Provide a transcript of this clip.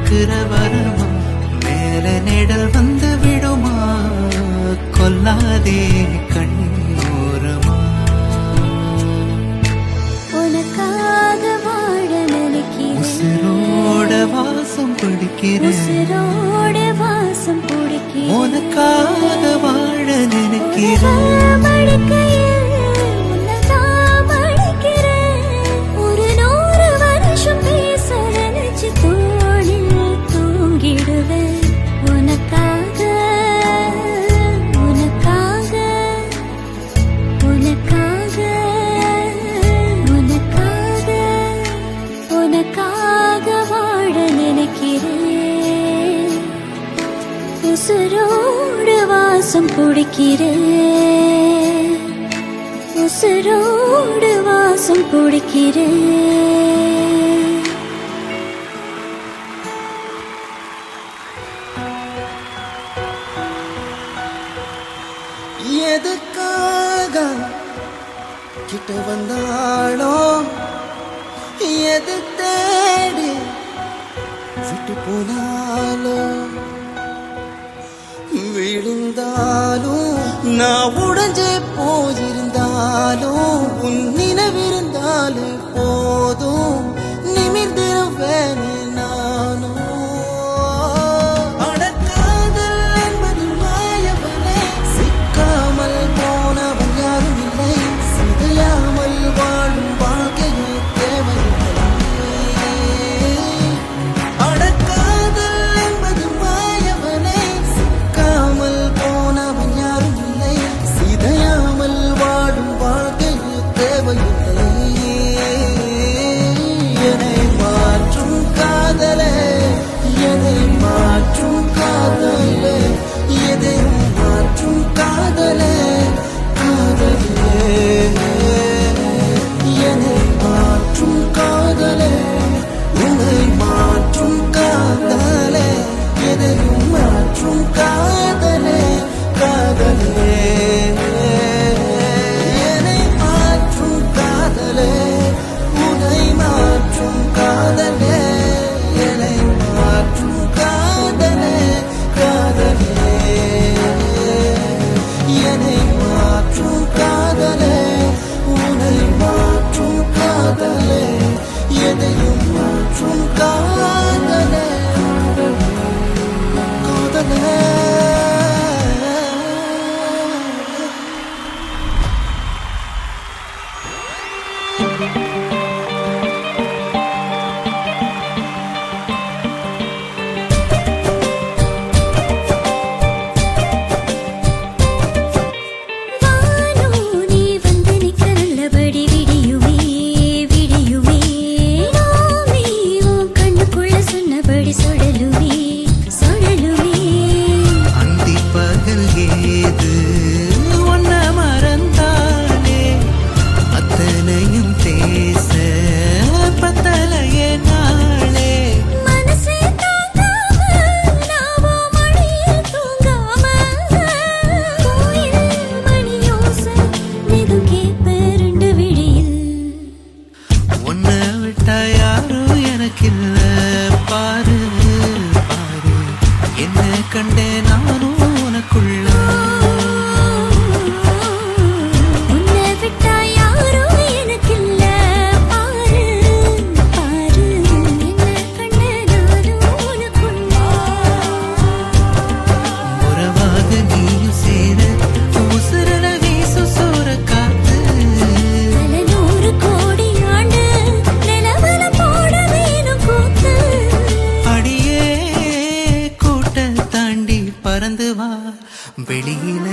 கொடுக்கிற வரமா மேல நிழல் வந்து விடுமா கொல்லாதே கண்ணீரமா உனக்காக வாழ நினைக்கிறேன் உசிரோட வாசம் பிடிக்கிறேன் உசிரோட வாசம் பிடிக்கிறேன் உனக்காக வாழ நினைக்கிறேன் உசுரோடு வாசம் பிடிக்கிறேன் உசுரோடு வாசம் பிடிக்கிறேன் எதுக்காக கிட்ட வந்தாளோ எது தேடி விட்டு போனாலோ விழுந்தாலும் நான் உடைஞ்சே போயிருந்தாலும் உன் நினைவிருந்தாலே போதும் நிமிர்ந்திருவேன் நானும் அடக்காதல் என்பது மாயவனே சிக்காமல் போனவன் யாரும் இல்லை சிதையாமல் வாழும் வாழ்க்கையே தேவையில்லை அடக்காதல் என்பது மாயவனே சிக்காமல் போனவன் யாரும் இல்லை சிதையாமல் வாழும் வாழ்க்கையே தேவையில்லை என்னை மாற்றும் காதலே எதை மாற்றும் காதலே எதையும் மாற்றும் காதலே காதலே என்னை மாற்றும் காதலே உன்னை மாற்றும் காதலே எதையும் மாற்றும் காதலே காதலே என்னை மாற்றும் காதலே உன்னை மாற்றும் காதலே என்னை மாற்றும் காதலே காதலே என்னை மாற்றும் காதலே உன்னை மாற்றும் காதலே எதையும் மாற்றும் காதலே காதலே வானோ நீ வந்து நிக்க நல்லபடி விடியுமே விடியுமே நாமே உன் கண்ணுக்குள்ள சொன்னபடி சுடலுமே சுடலுமே அந்தி பகல் ஏது ஒன்ன மறந்தானே அத்தனையும் பேச பத்தலையே நாளே மனசே தாங்காம நாவோ மடியில் தூங்காம கோயில் மணியோசை நெடும் கேட்ப ரெண்டு விழியில் உன்னை விட்டா யாரும் எனக்கில்ல பாரு பாரு என்ன கண்டே நானும் உனக்குள்ள உன்னை விட்டா யாரும் எனக்கில்ல பாரு பாரு என்ன கண்ணு நானும் உனக்குள்ள உறவாக நீயும் சேர உசுரன வீசும் சூற காத்து பல நூறு கோடி ஆண்டு நிலவல போட வேணும் கூத்து அடியே கூட்ட தாண்டி பறந்து வா வெளியில